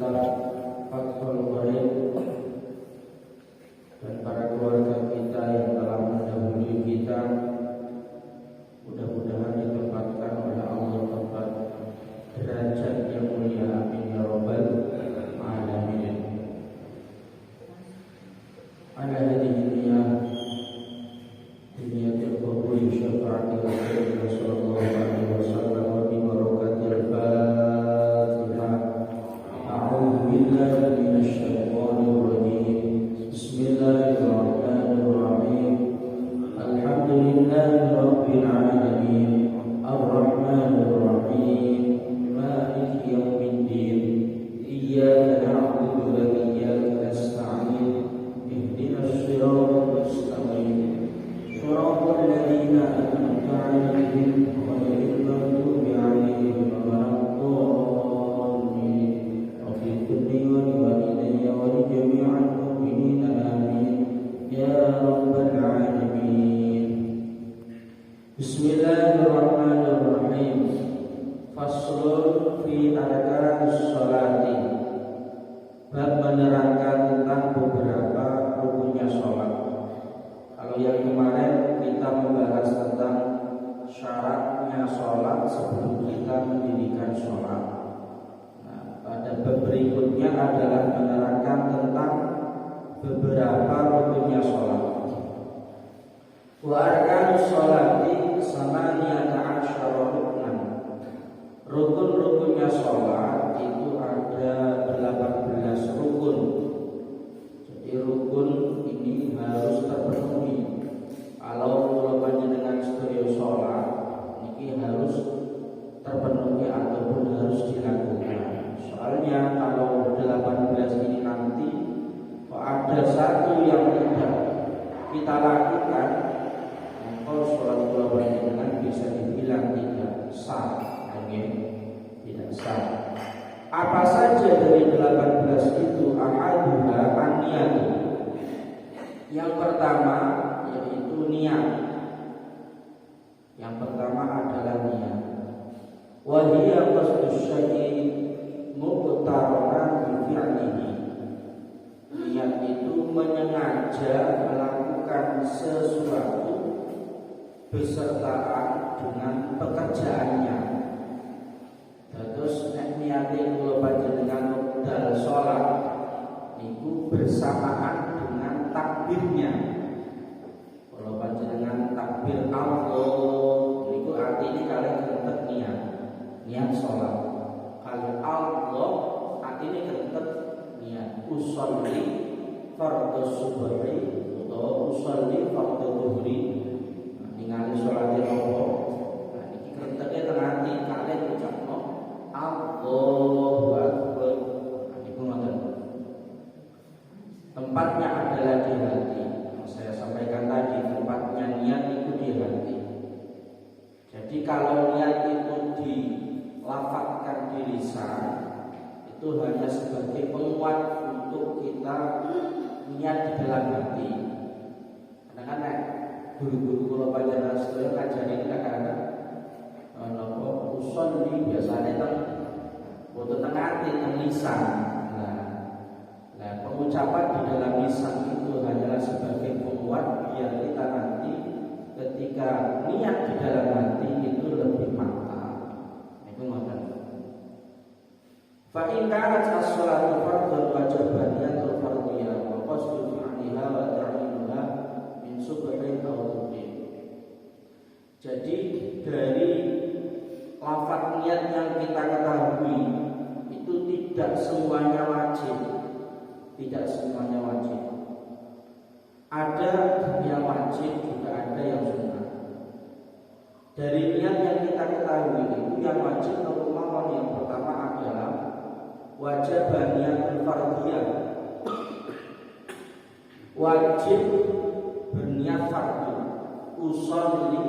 kitab Fathul Qorib dan para keluarga kita yang telah mendahului kita, mudah-mudahan ditempatkan oleh Allah tempat derajat yang mulia. Amin ya rabbal alamin. Ala hadhihi niyyah niyatul qabul syafa'ati Rasulullah sallallahu alaihi wasallam wa bi barakatil Fatihah. A'udzu billahi minasy syaithanir rajim. Bismillahirrahmanirrahim. Alhamdulillahi rabbil alamin. Ar-Rahmanir Rahim. Maliki yaumiddin. Iyyaka na'budu wa iyyaka nasta'in. Ihdinas siratal mustaqim. Shiratal ladzina an'amta 'alaihim ghairil maghdubi 'alaihim waladdallin. Rabbil ighfirli wa li walidayya wa li jami'il mu'minina amin ya rabbal alamin. Bismillahirrahmanirrahim. Faslun fi arkanis sholati. Bab menerangkan tentang beberapa rukunnya sholat. Kalau yang kemarin kita membahas tentang syaratnya sholat sebelum kita mendirikan sholat. Nah, pada bab berikutnya adalah menerangkan tentang beberapa rukunnya sholat. Wa arkanus sholati samaniyata asyara ruknan. Rukun-rukunnya sholat itu ada 18 rukun. Jadi rukun ini harus terpenuhi. Kalau panjenengan sedaya sholat ini harus terpenuhi ataupun harus dilakukan. Soalnya kalau 18 ini nanti kok ada satu yang tidak kita lakukan, maka sholat kula panjenengan bisa dibilang tidak sah. Tidak sah. Apa saja dari 18 itu? Ahaduha an-niyat. Yang pertama yaitu niat. Yang pertama adalah niat. Wa hiya qasdus syai'i muqtaranan bi fi'lihi. Niat itu menyengaja melakukan sesuatu besertaan dengan pekerjaannya. Terus niate kula panjenengan wekdal salat niku bersamaan dengan takbirnya. Kula panjenengan takbir Allah niku artine kalian kentet niat salat. Kalau Allah artine kentet niat usolli fardhu subhi atau usolli fardhu dhuhri. Ningali salat Allah. Nah iki kentete teng ati kalian ucapno Allahu Akbar. Itu ngoten. Tempatnya adalah di hati. Saya sampaikan tadi, tempatnya niat itu di hati. Jadi kalau niat itu dilafadzkan di lisan, itu hanya sebagai penguat untuk kita niat di dalam hati. Kadang-kadang guru-guru kula panjenengan sedaya ngajari kita kadang napa usul ini biasanya boten teng ati teng lisan. Nah, pengucapan di dalam lisan itu hanyalah sebagai penguat biar kita nanti ketika niat di dalam hati itu lebih mantap. Itu ngoten. Fa in kanat as-shalatu fardhu wajibaniyatul fardhiyah wa qasdu fi'liha wa ta'yinuha min subhin aw dhuhrin. Jadi dari lafaz niat yang kita ketahui itu tidak semuanya wajib. Tidak semuanya wajib. Ada yang wajib, juga ada yang sunnah. Dari niat yang kita ketahui itu yang wajib terutama yang pertama adalah wajib niatul fardhiyah. Wajib berniat fardu. Usolli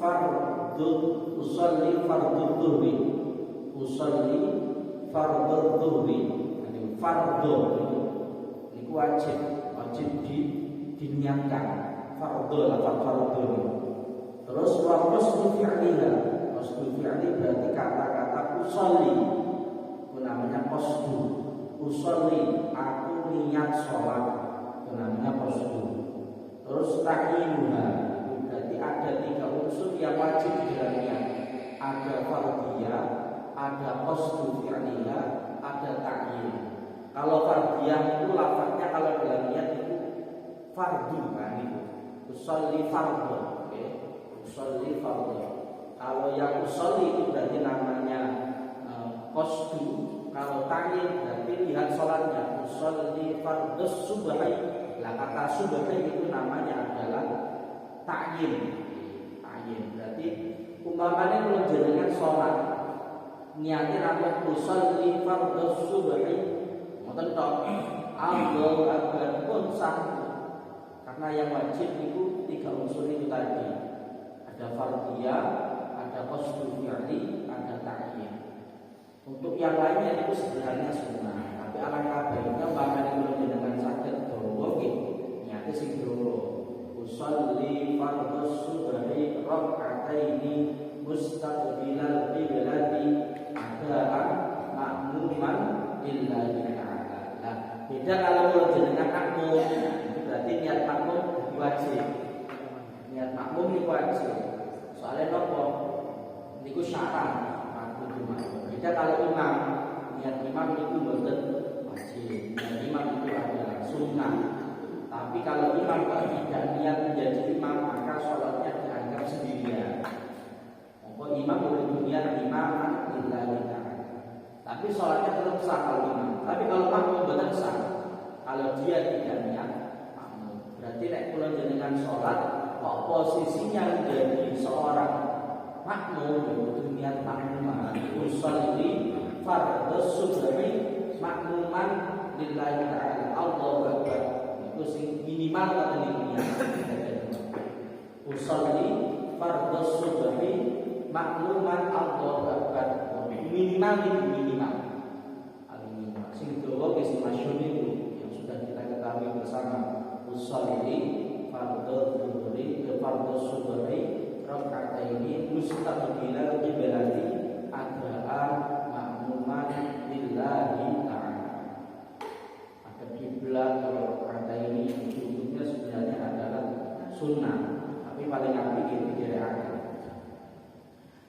fardhu dhuhri. Usolli fardhu dhuhri. Ini fardhu ini wajib diniatkan. Fardhu lafaz fardhu. Terus wa qasdu fi'liha. Qasdu fi'li berarti kata-kata usolli. Itu namanya qasdu. usolli, aku niat sholat, itu namanya qasdu. Terus ta'yinuha, berarti ada 3 unsur yang wajib di dalam niat. Ada fardhiyah, ada qasdu fi'liyah, ada ta'yin. Kalau fardhiyah itu lafaznya kalau dalam niat itu fardu kan itu. Usolli fardhu, oke. Usolli fardhu. Kalau yang usolli itu berarti namanya qasdu. Kalau ta'yin berarti lihat sholatnya. Usolli fardhus subhi. Lah kata subhi itu namanya adalah ta'yin. Ta'yin berarti umpamanya kalau jenengan sholat niatnya namanya usolli fardhus subhi. Ngoten tok. Allahu akbar pun sah. Karena yang wajib itu 3 unsur itu tadi. Ada fardhiyah, ada qasdu fi'li, ada ta'yin. Untuk yang lainnya itu sebenarnya sunnah, tapi alangkah baiknya bahkan kalau dengan sakit dawa niatnya sing dawa. Usolli fardhus subhi rak'ataini mustaqbilal qiblati adaan ma'muman lillahi ta'ala. Nah, beda kalau jenengan makmum, itu berarti niat makmum wajib. Niat makmum itu wajib. Soalnya nopo? Niku syarat. Beda kalau imam, niat imam itu bukan wajib. Niat imam itu adalah sunnah. Tapi kalau imam tidak niat menjadi imam, maka sholatnya dianggap sendirian. Maka imam boleh niat imam lillahi ta'ala. Tapi sholatnya tetap sah kalau imam. Tapi kalau makmum benar sah. Kalau dia tidak niat makmum, berarti nek kula jenengan sholat, kok posisinya menjadi seorang makmum yaitu niat makmuman. Usolli fardhus subhi makmuman lillahi ta'ala. Allahu akbar. Itu sing minimal kata niat. Usolli fardhus subhi makmuman Allahu akbar. Minimal itu minimal. Al-minimal. Sing dawa wis masyhur itu yang sudah kita ketahui bersama. Usolli fardhus subhi rak'ataini mustaqbilal qiblati adaan ma'muman lillahi ta'ala. Ada kiblat kalau rak'ataini itu sebenarnya adalah sunnah, tapi paling apik itu direakan.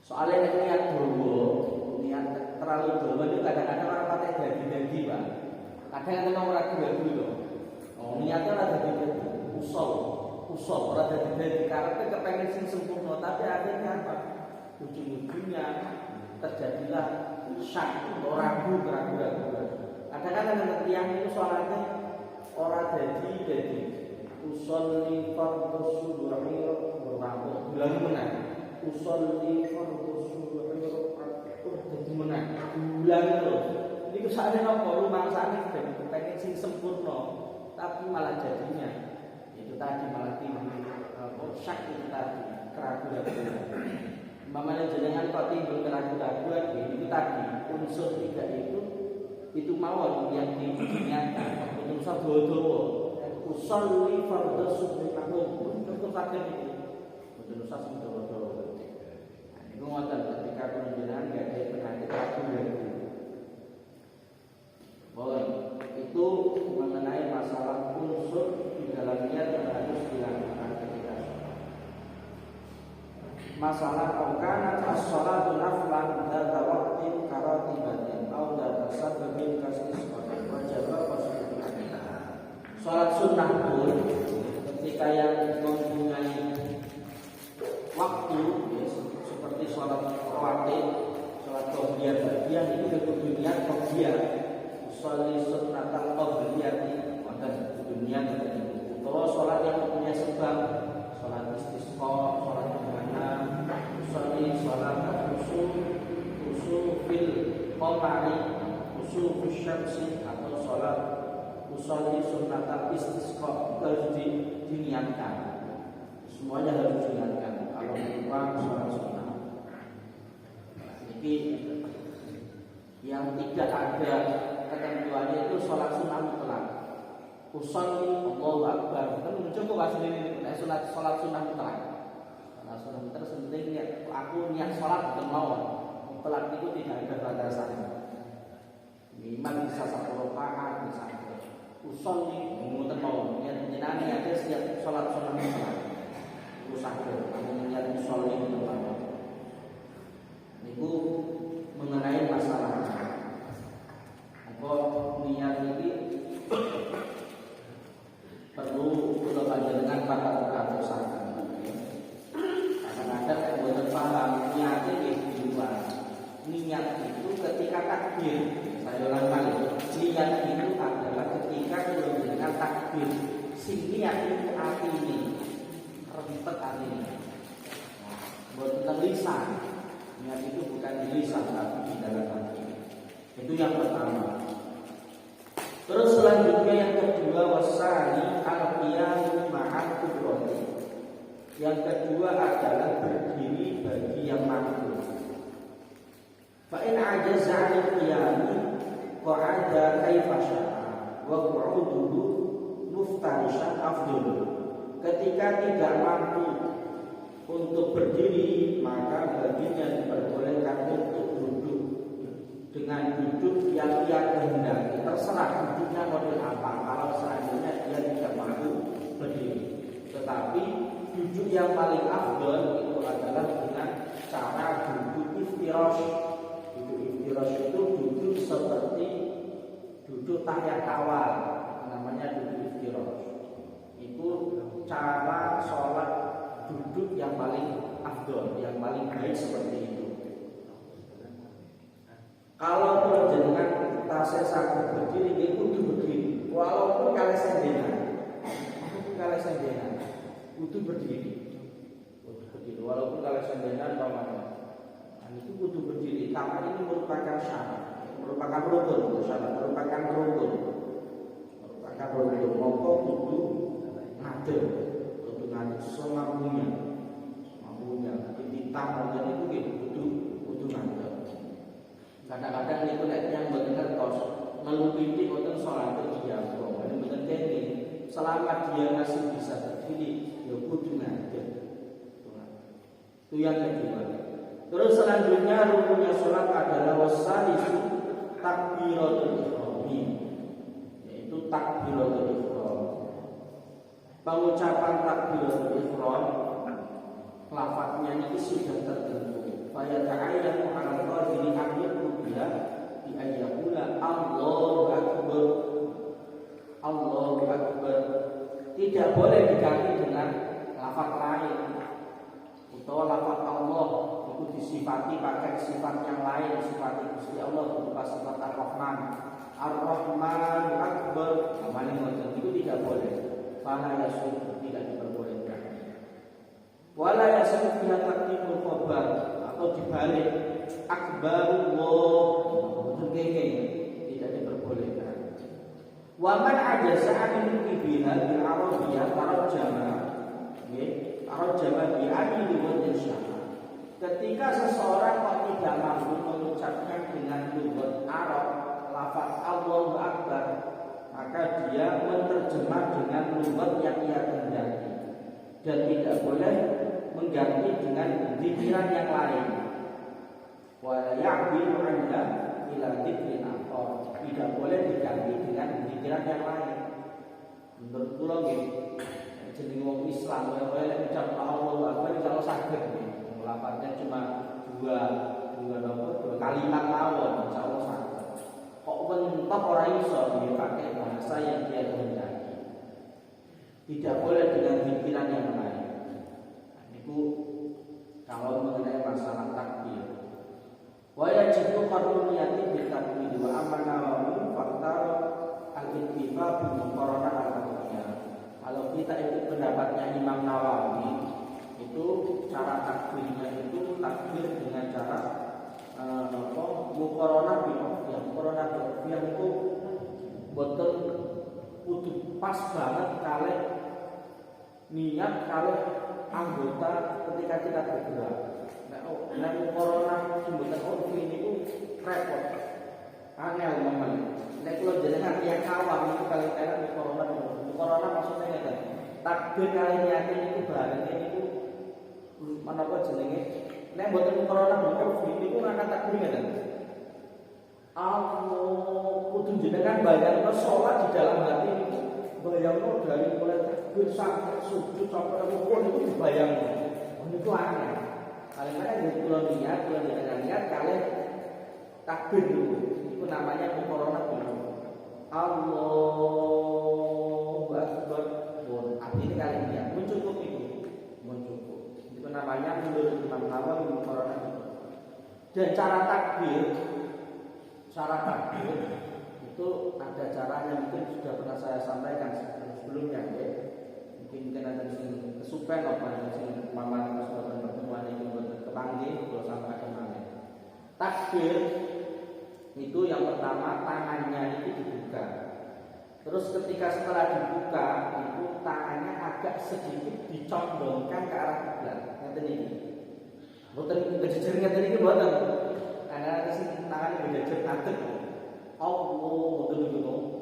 Soalnya niat dawa, niat terlalu dawa itu kadang-kadang orang pakai daging-daging, Pak. Kadang-kadang orang ragu-ragu loh. Oh, niatnya ada daging usul ora dadi karepnya kepengen sing sempurna, tapi akhirnya apa? Ujung-ujungnya terjadilah syak, ragu. Kadang-kadang tiang itu soalnya orang jadi usolli fardhus subhi rabu bulan menang. Usolli fardhus subhi jadi menang bulan terus. Ini saatnya apa? Rumangsane pengen sing sempurna, tapi malah jadinya itu tadi malah timbul syak itu tadi keraguan-keraguan. Mamanya jenengan kok timbul keraguan-keraguan itu tadi unsur 3 itu mawon yang diniatkan. Unsur dawa. Usolli fardhus subhi makmum itu fakir itu. Betul usah sing dawa-dawa. Nah, itu ngoten ketika jenengan enggak ada penyakit ragu-ragu. Boleh. Itu mengenai masalah unsur di dalam niat yang harus dilakukan ketika sholat. Masalah aukanat as-sholatu naflan dzata waqtin karatibatin aw dzata sababin kasisqatin wajaba qasdul aqdah. Sholat sunnah pun ketika yang mempunyai waktu ya, seperti sholat rawatib, sholat qabliyah ba'diyah itu kudu niat qabliyah. Sholli sunnatal qabliyati dan dunia itu. Kalau sholat yang mempunyai sebab, sholat istisqa, sholat gimana, sholat khusyuk fil qamari, khusyuk syamsi atau sholat sholli sunnatal istisqa harus diniatkan. Semuanya harus diniatkan. Kalau lupa sholat sunnah. Jadi yang tidak ada ketentuannya itu sholat sunnah mutlak. Usolli Allahu akbar. Kan mencoba bahasa ini sholat sunnah mutlak. Sholat sunnah mutlak penting ya. Aku niat sholat bukan mau. Mutlak itu tidak ada batasannya. Minimal bisa 10 syafaat misalnya. Usolli ngoten mawon jenengan niate setiap salat niku saged niat usolli mawon. Niku mengenai masalah apa niat ini perlu kula panjenengan perhatikan. Kadang-kadang yang boten paham niat iki dua. Niat itu ketika takbir. Saya ulang kali. Niat itu adalah ketika kula panjenengan takbir. Sing niat itu ati ini. Rempet ati ini. Boten lisan. Niat itu bukan di lisan tapi di dalam hati. Itu yang pertama. Terus selanjutnya yang kedua wasani al-qiyam ma'al qudrati. Yang kedua adalah berdiri bagi yang mampu. Fa in ajaza 'anil qiyami qa'ada kaifa sya'a wa qu'uduhu muftarishan afdal. Ketika tidak mampu untuk berdiri, maka baginya diperbolehkan untuk duduk dengan duduk yang ia kehendaki. Terserah duduknya model apa. Kalau seandainya dia tidak mampu berdiri, tetapi duduk yang paling afdal itu adalah dengan cara duduk iftirash. Duduk iftirash itu duduk seperti duduk tahiyat awal, namanya duduk iftirash. Itu cara sholat duduk yang paling afdal, yang paling baik seperti itu. Kalau jenengan tasnya sakit berdiri, dia kudu berdiri. Walaupun kalian sendenan, kudu berdiri. Walaupun kalian sendenan, itu kudu berdiri. Karena ini merupakan syarat, merupakan rukun. Mongko kudu ngadeg, semampunya. Ditambah itu kudu ngadeg. Kadang-kadang itu yang boten ngertos ngelupiti boten salat dia kok boten dene selama dia masih bisa berdiri ya kudu ngadeg. Itu yang kedua. Terus selanjutnya rukunnya salat adalah wasalisu takbiratul ihram, yaitu takbiratul ihram. Pengucapan takbiratul ihram lafadznya itu sudah tertentu. Faya ta'ayyanu 'ala qadiri an yaqula bi ayyaqula Allahu akbar. Allahu akbar. Tidak boleh diganti dengan lafaz lain. Utawa lafaz Allah itu disifati pakai sifat yang lain, sifat Gusti Allah berupa sifat Ar-Rahman. Ar-Rahman akbar. Namanya macam itu tidak boleh. Fala yasud, tidak diperbolehkan. Wala yasud biha taqdimul khabar, atau dibalik akbarullah tidak diperbolehkan. Wa man ajaza an biha bil arabiyyah tarjama bi adil wa insya'a. Ketika seseorang kok tidak mampu mengucapkan dengan lughat Arab lafaz Allahu akbar, maka dia menerjemah dengan lughat yang ia kehendaki dan tidak boleh mengganti dengan zikran yang lain. Wa ya'biru 'anha ila dzikrin akhar. Tidak boleh diganti dengan zikran yang lain. Menurut kula nggih, jeneng wong Islam oleh ucap Allahu Akbar kalau saged nggih. Lafaznya cuma dua kalimat mawon, insyaallah saged. Kok mentok ora iso pakai bahasa yang dia kehendaki. Tidak boleh dengan zikran yang lain. Itu kalau mengenai masalah takbir. Wa yajibu qadru niyati bil takbir wa amma Nawawi faktar al-ittifa bil muqaranah al-qiyam. Kalau kita ikut pendapatnya Imam Nawawi, itu cara takbirnya itu takbir dengan cara muqaranah bil qiyam. Muqaranah bil qiyam itu betul kudu pas banget kali niat kali anggota ketika kita bergerak. Nah, corona jumbutan urfi ini pun repot, angel memang. Nek kalau jenengan tiap kawam itu kali enak corona maksudnya kan takbir kali niatin itu bareng itu mana apa jenenge. Nek buatan corona urfi ini pun akan takbir kan. Allah kudu jenengan bayangno sholat di dalam hati itu, bayangno dari mulai takbir sampai sujud sampai rukun itu dibayangno. Itu aneh. Paling mana di pulau niat kalian takbir itu namanya mukorona dulu. Allahu Akbar. Artinya kalian niat mencukup itu, mencukup. Itu namanya menurut Imam Nawawi mukorona dulu. Dan cara takbir itu ada caranya, mungkin sudah pernah saya sampaikan sebelumnya ya. Mungkin ada di kesupen apa di paman kesempatan pertemuan ini kepanggih kalau sampai ada mana. Takbir itu yang pertama tangannya itu dibuka. Terus ketika setelah dibuka itu tangannya agak sedikit dicondongkan ke arah kiblat. Ngeten iki. Mboten kejejer ngeten iki mboten. Karena tangannya berjejer ngadeg. Allah mboten ngono.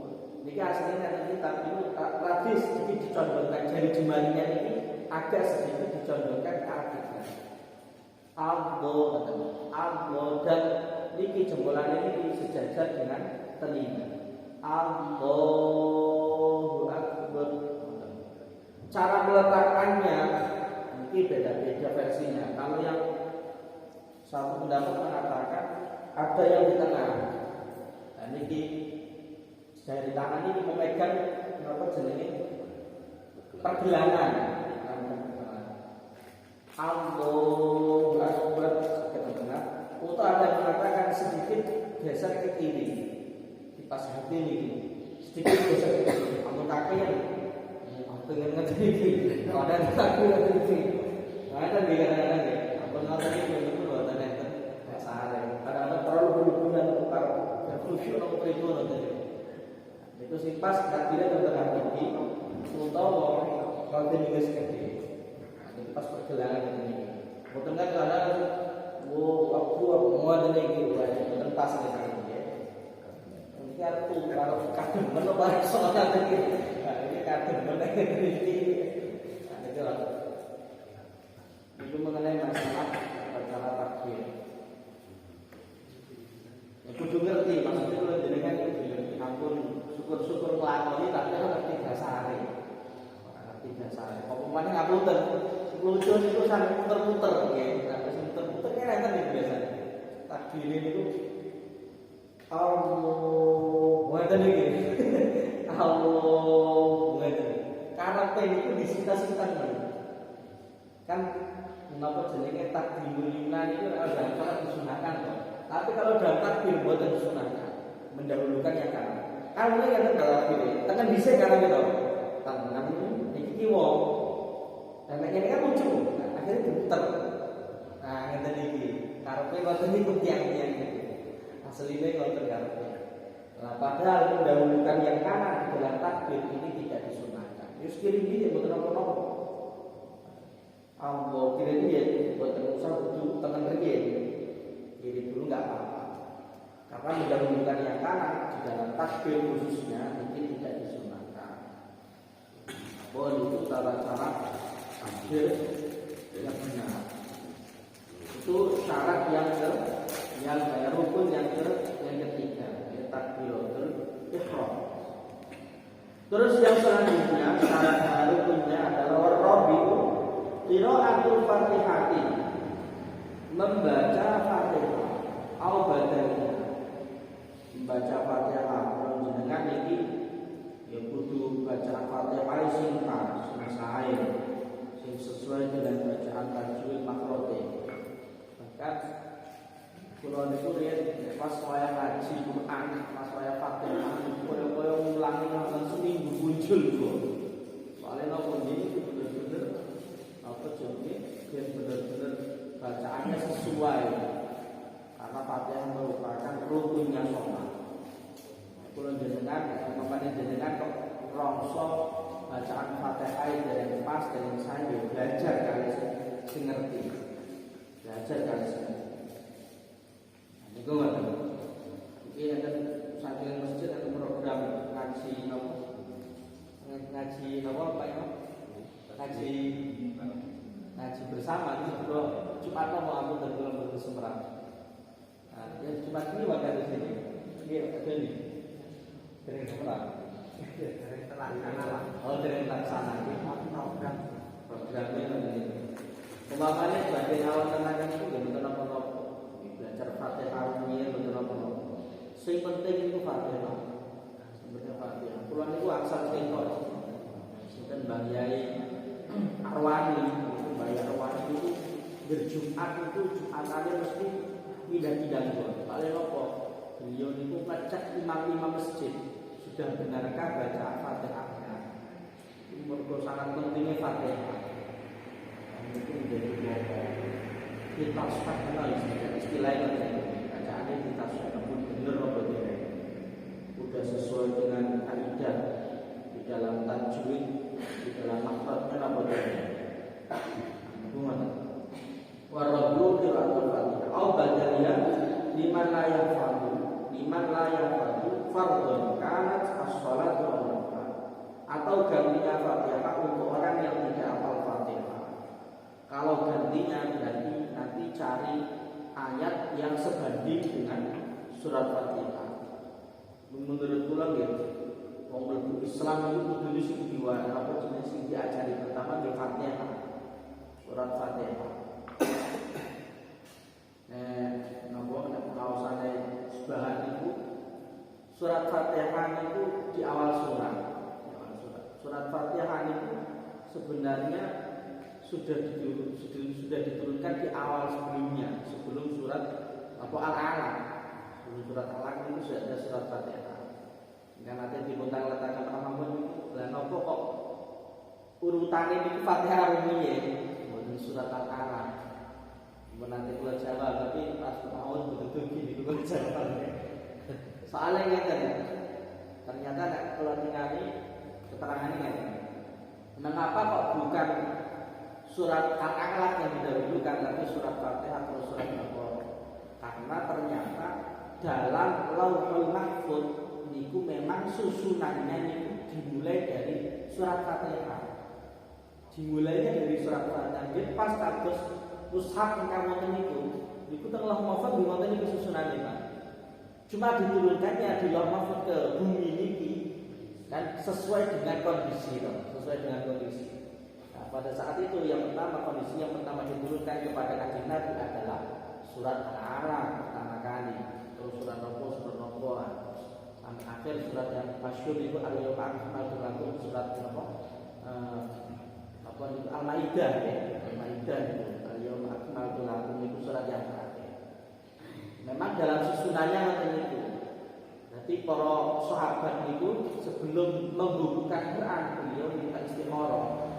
Niki aslinya nanti tapi tadi sedikit dicondongkan jari jemarinya ini agak sedikit dicondongkan ke arah kiblat. Allah dan niki jempolannya ini sejajar dengan telinga. Allahu Akbar. Cara meletakkannya ini beda-beda versinya. Kalau yang satu pendapat mengatakan ada yang di tengah. Nah, niki jari tangan ini memegang apa jenenge pergelangan. Allahu Akbar ke tengah. Atau ada yang mengatakan sedikit geser ke kiri. Di pas hati ini sedikit geser ke kiri. Amun kakean pengen ngerti iki. Ada yang takut ngerti. Ada di kadang-kadang ya. Amun ngoten iki itu mboten enten kasare. Kadang-kadang terlalu berhubungan karo khusyuk nang pripun ngoten. Itu sing pas takbirnya tengah iki utawa kalau tinggi sekali. Itu pas pergelangan ini. Mboten kan kadang aku mau ada lagi mboten pas sekali ya. Iki aku karo kadang menawa bareng salat iki. Nah, ini kadang menawa iki. Nah, itu lah. Itu mengenai masalah cara takbir. Ya kudu ngerti maksudnya kalau jenengan itu ampun syukur-syukur nglakoni tapi ngerti dasare. Ngerti dasare. Apa meneh ngapunten. Lucu itu sampai muter-muter nggih. Sampai muter-muter kan enten iki biasa. Takbir niku Allah ngoten iki. Allah ngoten. Karepe niku disita-sitan kan menapa jenenge takbirul Yunan itu dalam sholat disunahkan kok. Tapi kalau dalam takbir mboten disunahkan. Mendahulukan yang kanan. Kalau yang dalam takbir, tekan dhisik kanan itu. Tangan iki kiwa. Dan ini kan lucu. Nah, akhirnya diputer. Nah, ngeten iki. Karepe mboten niku tiang-tiang iki. Asline ngoten karepe. Nah, padahal mendahulukan yang kanan di dalam takbir ini tidak disunahkan. Wis kiri iki mboten apa-apa. Ambo kiri dia buat usah butuh teman kerja kiri dulu nggak apa-apa karena mendahulukan yang kanan di dalam takbir khususnya ini tidak disunahkan. Boleh itu cara-cara takbir yang benar. Itu syarat yang rukun yang ketiga ya takbiratul ihram. Terus yang selanjutnya syarat rukunnya adalah warrabi'u qira'atul Fatihati, membaca Fatihah au badalnya, membaca Fatihah. Kalau jenengan iki ya kudu baca Fatihah sing pas, sing sae, sing sesuai dengan bacaan tajwid makrote. Bahkan kula niku riyen pas wayah ngaji Quran, pas wayah Fatihah koyo-koyo ngulangi nang seminggu muncul kok. Soalnya nopo iki bener-bener apa jenenge biar benar-benar bacaannya sesuai karena Fatihah merupakan rukunnya sholat. Kalau jenengan kok rongso bacaan Fatihah dari pas dari saya belajar kali sing ngerti, belajar kali sing ngerti. Ini gue nggak tahu. Ini ada samping masjid ada program ngaji apa ya? Ngaji bersama itu Jumat mau aku dan belum berkesempat. Nah, ya Jumat ini waktu di sini. Iya, ada nih. Dereng sekolah. Dereng terlaksana. Oh, dereng terlaksana. Programnya ini. Umpamanya sebagai awal tenaga itu nggak betul apa-apa. Belajar Fatihah ini betul apa-apa. Yang penting itu Fatihah. Sebenarnya Fatihah. Pulang itu aksar sekor. Sedang Bang Yai Arwani, Bang Yai Arwani itu berjumat itu Jumatannya mesti tidak dua. Paling apa? Beliau itu ngecek imam-imam masjid sudah benarkah baca Fatihahnya. Itu sangat pentingnya Fatihah. Itu menjadi pokok. Kita kenal istilahnya bacaannya kita pun benar apa tidak. Sudah sesuai dengan kaidah di dalam tajwid, di dalam makhrajnya apa tidak. Gimana? Warabbu qiraatul Fatihah. Au badaliyah liman la yafadu. Liman la yafadu fardhun kanat as-shalatu al-fardh. Atau gantinya Fatihah untuk orang yang tidak hafal Fatihah. Kalau gantinya berarti nanti cari ayat yang sebanding dengan surat Fatihah. Menurut kula nggih, wong mlebu Islam itu kudu sing diwara apa jenis sing diajari pertama di Fatihah. Surat Fatihah. Napa nek kaosane sebahan itu surat Fatihah itu di awal surat. Surat Fatihah itu sebenarnya sudah diturunkan di awal sebelumnya, sebelum surat Al-Alaq. Sebelum surat Al-Alaq itu sudah ada surat Fatihah. Kan nanti diputar letakkan Muhammad itu, lah nopo kok urutannya itu Fatihah rumiye, bukan surat Al-Alaq. Nanti kalau Jawa, tapi pas tahun betul-betul gini itu kalau Jawa. Soalnya ngeten, ternyata kalau ningali keterangannya ngeten. Mengapa kok bukan surat Al-Alaq yang didahulukan, tapi surat Fatihah atau surat Al-Baqarah? Karena ternyata dalam Lauhul Mahfuz niku memang susunannya niku dimulai dari surat Fatihah. Dimulainya dari surat Fatihah. Jadi pas kados mushaf ingkang wonten niku teng Lauhul Mahfuz wonten niku susunane, Pak. Cuma diturunkannya di Lauhul Mahfuz ke bumi niki kan sesuai dengan kondisi, sesuai dengan kondisi. Pada saat itu yang pertama, kondisi yang pertama diturunkan kepada Kanjeng Nabi adalah surat Al-Alaq pertama kali, terus surat Nopo, sampai akhir surat yang masyhur itu Al-Yawma Akmaltu Lakum, surat Al-Maidah ya, Al-Maidah itu Al-Yawma Akmaltu Lakum itu surat yang terakhir. Memang dalam susunannya macam itu. Jadi para sahabat itu sebelum membukukan Quran beliau minta istikharah.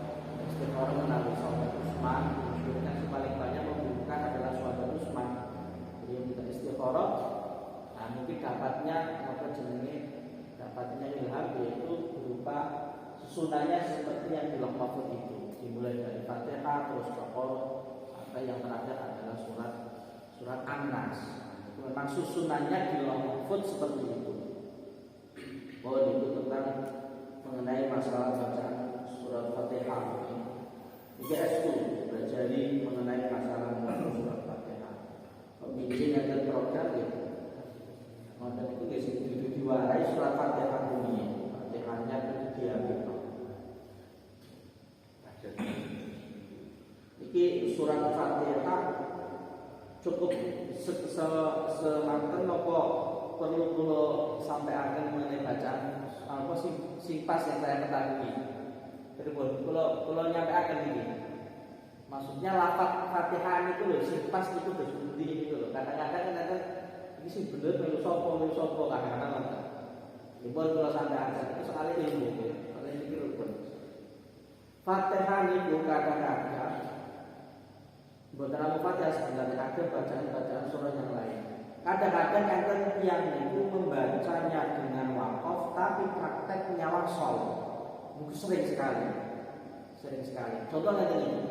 Orang menaruh sahabat Utsman, yang paling banyak membutuhkan adalah sahabat Utsman. Beliau minta istikharah. Nah, mungkin dapatnya ilham yaitu berupa susunannya seperti yang di Lauhul Mahfuz itu. Dimulai dari Fatihah terus Baqarah sampai yang terakhir adalah surat An-Nas. Memang susunannya di Lauhul Mahfuz seperti itu. Bahwa itu tentang mengenai masalah bacaan surat Fatihah. IGS belajar mengenai masalah surat Fatihah. Pembimbing yang program ya. Maka itu guys itu diwarai surat Fatihah ini. Fatihahnya itu diambil. Iki surat Fatihah cukup semanten nopo perlu kula sampaikan mengenai bacaan apa sing pas yang saya ketahui. Terus kalau nyampe akan ini, maksudnya lafaz Fatihah itu loh, sing pas itu seperti ini loh. Kadang-kadang ini sih bener melu sopo kadang-kadang. Ibu kalau sampai akan itu sekali ilmu, kalau ini kira Fatihah itu kadang-kadang bukan Fatihah sebenarnya ada bacaan surah yang lain. Kadang-kadang yang itu membacanya dengan wakaf, tapi prakteknya wasol. Mungkin sering sekali. Contohnya ini.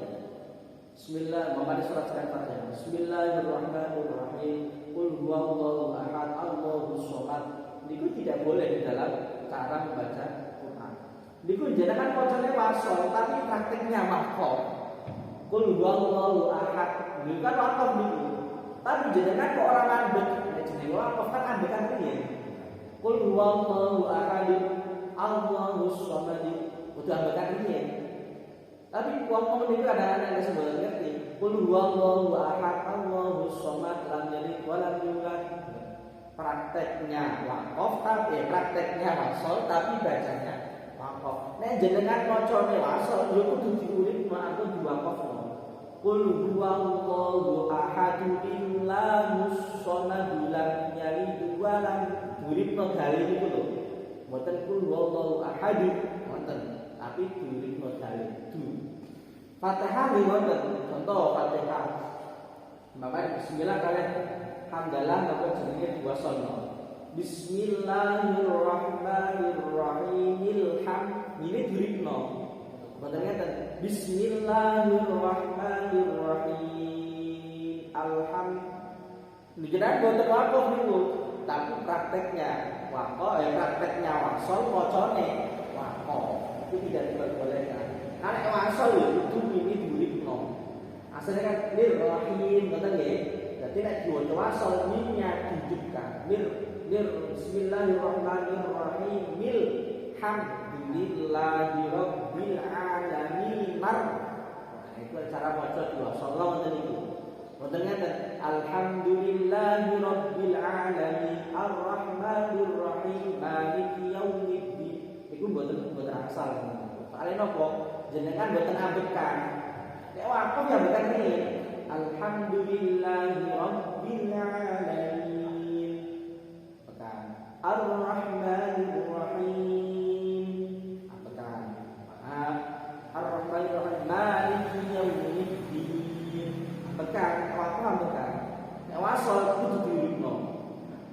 Bismillah, Muhammad surat Al-Fatihah. Bismillahirrahmanirrahim. Qul huwallahu ahad, Allahus samad. Niku tidak boleh di dalam cara membaca Quran. Niku jenengan wacane wasol, tapi prakteknya wakaf. Qul huwallahu ahad. Niku kan wakaf niku. Tapi jenengan kok orang mandek, jenenge wakaf kan ambekan piye? Qul huwallahu ahad, Allahus samad. Udah ambekan ini ya. Tapi wong niku kadang-kadang nek sebut ngerti. Qul huwallahu ahad, Allahus samad, lam yalid wa lam yulad. Prakteknya wakaf tapi prakteknya wasol tapi bacanya wakaf. Nek jenengan macane wasol yo kudu diurip atau diwakafno. Qul huwallahu ahad, Allahus samad, lam yalid wa lam duripno dalil niku lho. Mboten qul huwallahu ahad, mboten, tapi duripno dalil. Fatihah nggih wonten. Contoh Fatihah. Maka bismillah kalian hamdalah napa jenenge diwasolno. Bismillahirrahmanirrahim. Ini duripno. Mboten ngeten. Bismillahirrahmanirrahim. Niku boten wakaf niku, tapi prakteknya wakaf, prakteknya wasol macane wakaf. Itu tidak diperbolehkan. Nek wasol itu ini duripno. Asline kan rahim ngoten nggih. Dadi nek diwaca wasol mimnya dihidupkan. Bismillahirrahmanirrahim. Alhamdulillahi rabbil alamin. Itu cara maca diwasol ngoten niku. Wonten ngeten, alhamdulillahi rabbil alamin, arrahmanir rahim, maliki yaumiddin. Iku mboten asal. Soale napa? Jenengan mboten ambekan. Nek wakaf ya mboten ngene. Alhamdulillahi rabbil alamin. Tekan. Arrahmanir rahim. Tekan. Arrahmanir rahim, maliki yaumiddin. Tekan, wakaf tekan. Nek wasol kudu diuripno.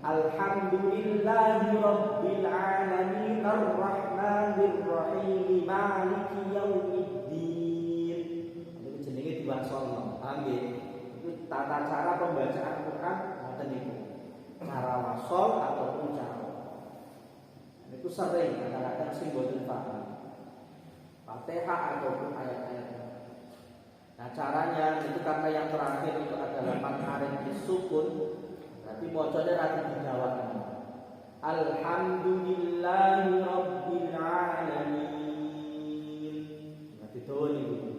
Alhamdulillahi rabbil alamin, arrahmanir rahim, maliki yaumiddin. Itu jenenge diwasolno. Paham nggih? Itu tata cara pembacaan Quran ngoten niku. Cara wasol ataupun cara. Itu sering kadang-kadang sing boten paham. Fatihah ataupun ayat-ayat. Nah caranya itu karena yang terakhir itu adalah mangharif disukun, berarti bocornya nanti dijawab. Alhamdulillahi rabbil alamin. Nanti tahu nih.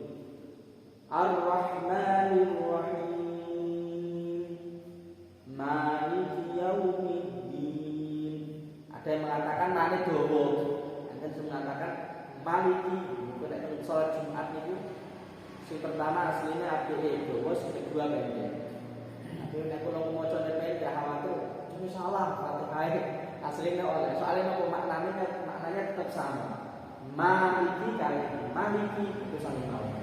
Ar-Rahmanir Rahim, Maliki Yaumiddin. Ada yang mengatakan nane dowo, ada yang mengatakan Maliki. Itu nek salat Jumat itu. Yang pertama aslinya APE, bos kedua pendek. Tapi nek kula maca pendek khawatir ini salah Fatihah. Aslinya oleh soalnya apa maknanya tetap sama. Maliki kali Maliki itu sama tahu.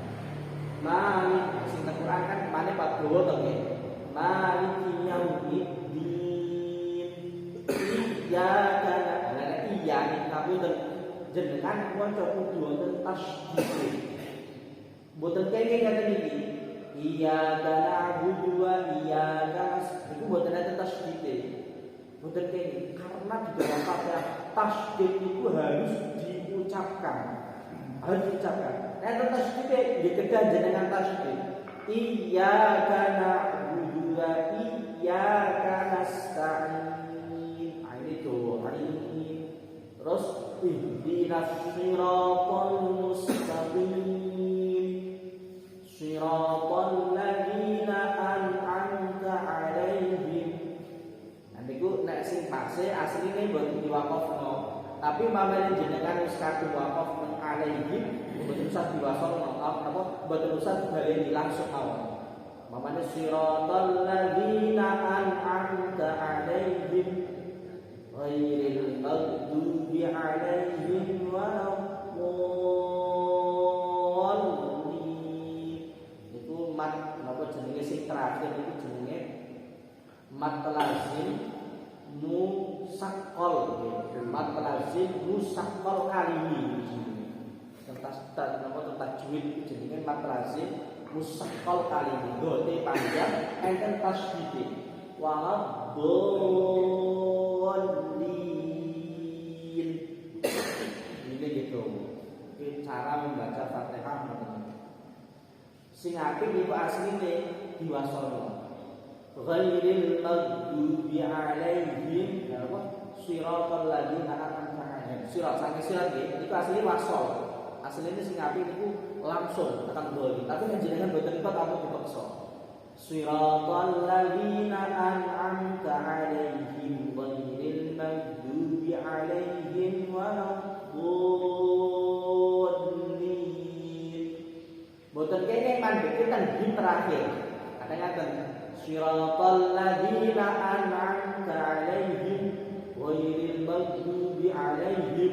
Maliki sing Quran kan mane Pak Gowo to nggih. Maliki yaumiddin. Iya kan ana iya nek kamu jenengan maca kudu wonten tasydid. Boten kenging ngaten iki. Iya kana na'budu wa iyyaka nasta'in. Iku boten ada tasydid. Boten kenging karena di dalam Fatihah tasydid itu harus diucapkan. Harus diucapkan. Nek tasydid dikedah jenengan tasydid. Iyyaka na'budu wa iyyaka nasta'in. Ini tuh hari ini. Terus ihdinas siratal mustaqim. Siratal ladzina an'amta 'alaihim. Niku nek sing pase asline mboten diwakafno. Tapi mamane jenengan wis kadung wakaf nang 'alaihim, mboten usah diwasolno. Apa mboten usah dibaleni langsung awak. Mamane siratal ladzina an'amta 'alaihim ghairil maghdubi 'alaihim waladdallin. Mat napa jenenge sing terakhir itu jenenge mat lazim musaqqal nggih. Mat lazim musaqqal kalimi. Tentang napa tajwid jenenge mat lazim musaqqal kalimi. Dote panjang enten tasydid. Waladdallin. Ini gitu. Ini cara membaca Fatihah ngoten. Sing apik niku asline diwasolno. Ghairil maghdubi 'alaihim Shiratal ladzina an'amta 'alaihim. Sirat saking sirat nggih niku asline wasol. Asline sing apik niku langsung tekan doli. Tapi jenengan boten kok apa dipaksa. Shiratal ladzina an'amta 'alaihim ghairil maghdubi 'alaihim waladdallin. Boten kene mandek ten di terakhir. Kadang-kadang Shiratal ladzina an'amta 'alaihim ghairil maghdubi 'alaihim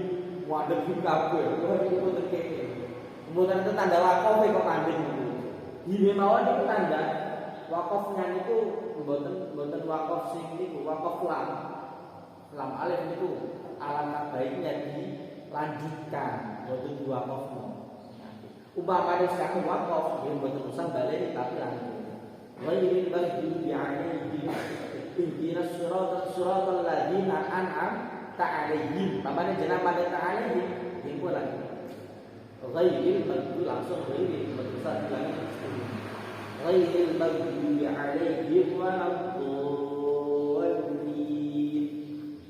wadhib kabeh. Iku tekene. Kemudian itu tanda wakaf kok mandek niku. Dene mawon niku tanda wakafnya niku mboten wakaf sing niku wakaf lam. Lam alif niku alangkah baiknya dilanjutkan mboten diwakafno. Umpamane sak wakaf nggih mboten usah baleni tapi lanjut. Ghairil maghdubi 'alaihim ihdinas siratal ladzina an'amta 'alaihim. Pamane jeneng pada ta'alaihim niku lagi. Ghairil maghdubi langsung ghairil maghdubi lagi. Ghairil maghdubi 'alaihim waladdallin.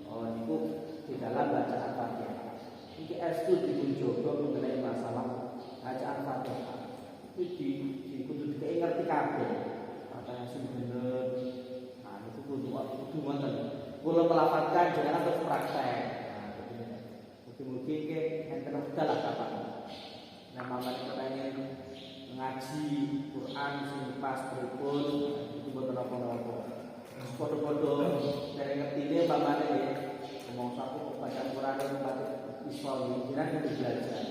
Oh niku di dalam bacaan Fatihah. Iki estu dipunjogo mengenai masalah bacaan Fatihah. Iki kudu ngerti kabeh. Fatihah sing bener. Nah niku kudu wonten. Kula melafalkan jenengan terus praktek. Mungkin enten wekdal lah kapan. Nah mamane kepengen ngaji Quran sing pas pripun iki boten apa-apa. Foto-foto dari ngertine mamane nggih. Ngomong satu bacaan Quran sing pati iso jenengan kudu belajar.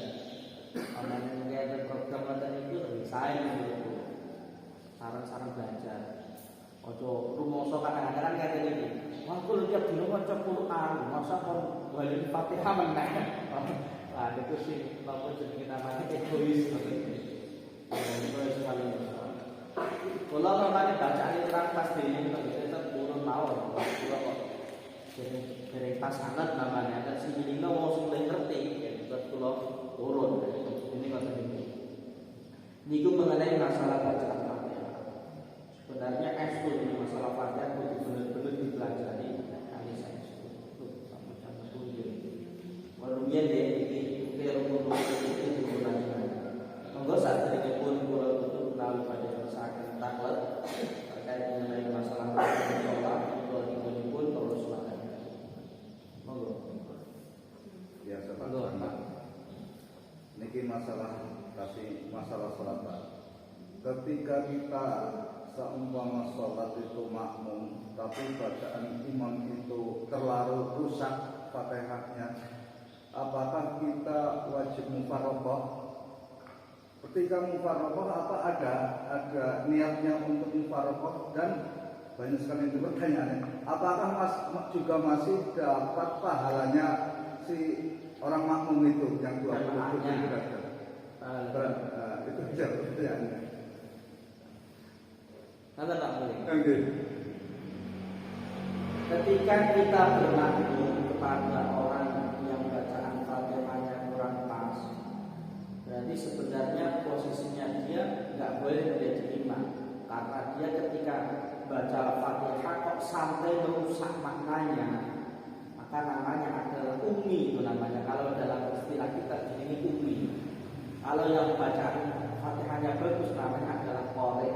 Mamane nggih program ngoten iki saya niku. Saran-saran belajar. Ojo rumangsa kadang-kadang kate iki. Wah kula tiap dina maca Quran, masa kon bali Fatihah meneh. Lah niku sing napa jenenge namanya egois ngoten iki. Egois sekali. Kula mamane bacaan Quran pas dene niku tetep turun mawon. Kula kok dereng pas sanget namanya kan sing dilingno wong sing luwih ngerti tetep kula turun. Ini ngoten iki. Niku mengenai masalah bacaan Fatihah. Sebenarnya ekskul ini masalah Fatihah itu benar-benar dipelajari kali saya sama-sama tunjuk. Walunya dia ini rukun itu digunakan. Monggo saat ini pun kula tutup lalu pada usahakan takwat terkait mengenai masalah sholat. Kalau ini pun terus makan. Monggo. Ya Pak. Niki masalah sholat Pak. Ketika kita seumpama sholat itu makmum, tapi bacaan imam itu terlalu rusak Fatihahnya, apakah kita wajib mufaraqah? Ketika mufaraqah apa ada niatnya untuk mufaraqah? Dan banyak sekali itu pertanyaan, apakah juga masih dapat pahalanya si orang makmum itu yang 20 derajat? Itu saja pertanyaannya. Nanti tak boleh. Okay. Ketika kita bermakmum kepada orang yang bacaan Fatihahnya kurang pas, berarti sebenarnya posisinya dia nggak boleh menjadi imam, karena dia ketika baca Fatihah kok sampai merusak maknanya, maka namanya adalah ummi itu namanya. Kalau dalam istilah kita ini ummi. Kalau yang bacaan Fatihahnya bagus namanya adalah qori.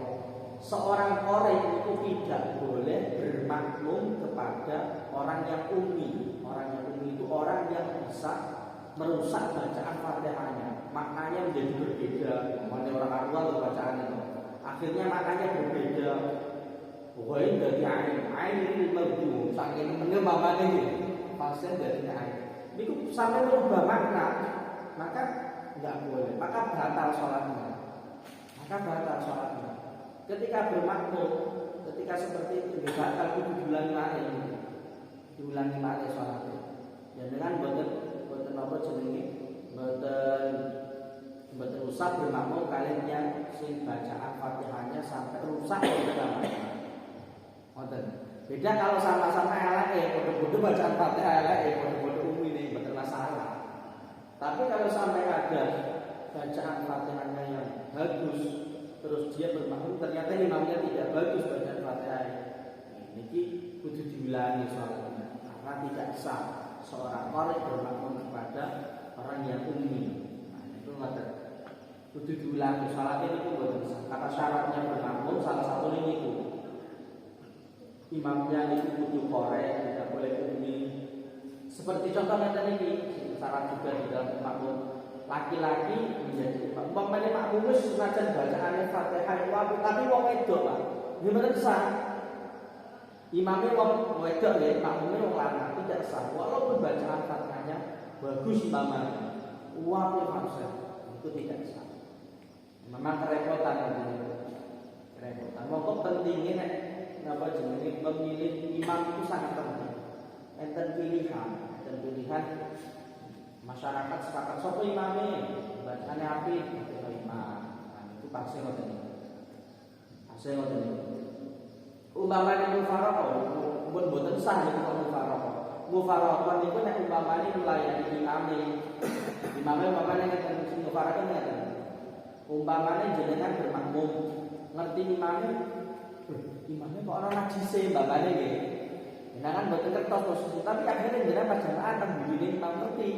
Seorang qori itu tidak boleh bermakmum kepada orang yang ummi. Orang yang ummi itu orang yang bisa merusak bacaan Fatihahnya. Maknanya menjadi berbeda. Mana orang Arab itu bacaan itu. Akhirnya maknanya berbeda. Pokoknya dari ain ini merdu. Saking mengemamane ini. Pasien dari ain. Itu sampai merubah makna. Maka enggak boleh. Maka batal sholatnya. Ketika bermakmum, ketika seperti itu batal itu diulangi malih sholatnya. Ya dengan boten apa jenenge boten usah bermakmum kalian yang sing bacaan Fatihahnya sampai rusak juga. Ngoten. Beda kalau sama-sama elek bodoh bacaan Fatihah elek bodoh umum ini boten masalah. Tapi kalau sampai ada bacaan Fatihahnya yang bagus terus dia bermakmum ternyata imamnya tidak bagus bacaan Fatihah, ini kudu diulangi sholatnya. karena tidak sah seorang qari bermakmum kepada orang yang ummi. Nah, itu ngoten. Kudu diulangi salat itu boten sah. Kata syaratnya bermakmum salah satu ini itu. Imamnya itu kudu qari, tidak boleh ummi. Seperti contohnya tadi ini, syarat juga di dalam makmum laki-laki menjadi imam. Umpamanya makmum wis senajan bacaan Fatihah tapi wong wedok, Pak. Gimana sah? Imamnya wong wedok ya, makmumnya wong lanang tidak sah. Walaupun bacaan Fatihahnya bagus imamnya, wae fasa itu tidak sah. Memang kerepotan itu. Kerepotan. Monggo pentingnya nek napa jenenge pemilih imam itu sangat penting. Enten pilihan masyarakat sepakat sapa imame, bacaane apik karo imam. Nah, itu pasti ngoten. Pasti ngoten. Umpamane mufaraqah, pun boten sah nek mufaraqah. Mufaraqah niku nek umpamane melayani imame. Imame umpamane nek mufaraqah ngeten. Umpamane jenengan bermakmum, ngerti imame kok ora najise mbakane nggih. Jenengan boten kertos posisi, tapi akhirnya jenengan pas jamaah tembune imam ngerti.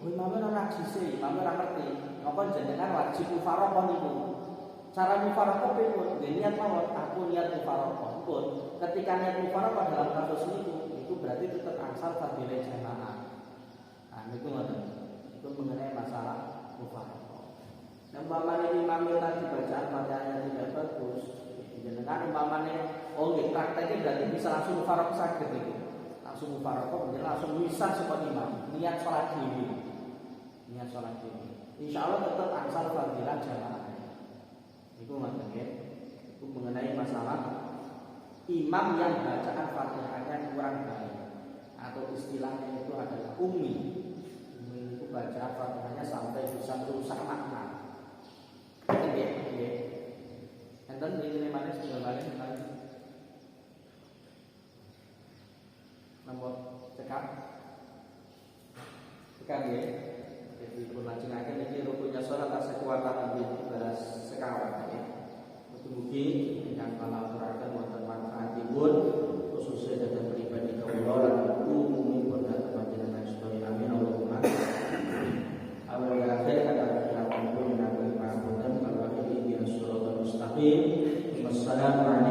Oh imame ora najise, imame ora ngerti. Maka jenengan wajib mufaraqah niku. Cara mufaraqah pun niat mawon, aku niat mufaraqah pun. Ketika niat mufaraqah dalam kasus itu berarti tetap angsal fadilah jamaah. Nah, niku ngoten. Itu mengenai masalah mufaraqah. Umpamane imam tadi bacaan Fatihahnya tidak bagus, jenengan umpamane nggih prakteknya berarti bisa langsung mufaraqah saged iki. Langsung mufaraqah langsung misah seperti imam, niat salat dhewe. Niat salat dhewe. Insyaallah tetap angsal fadilah jamaah. Itu ngoten nggih. Itu mengenai masalah imam yang bacaan Fatihahnya kurang baik atau istilahnya itu adalah ummi. Ummi itu bacaan Fatihahnya sampai bisa merusak makna. Nggih. Enten iki mana setunggal balik sekali. Nomor cekap. Cekap ya. Jadi pun lajengaken iki rukunnya salat sekuatan lebih belas sekawan ya. Mugi-mugi ingkang kalauraken wonten manfaatipun khususnya dhateng pribadi kawula lan umumipun dhateng panjenengan sedaya amin Allahumma. Awal akhir kata pun nabi Muhammad sallallahu alaihi wasallam. Wassalamualaikum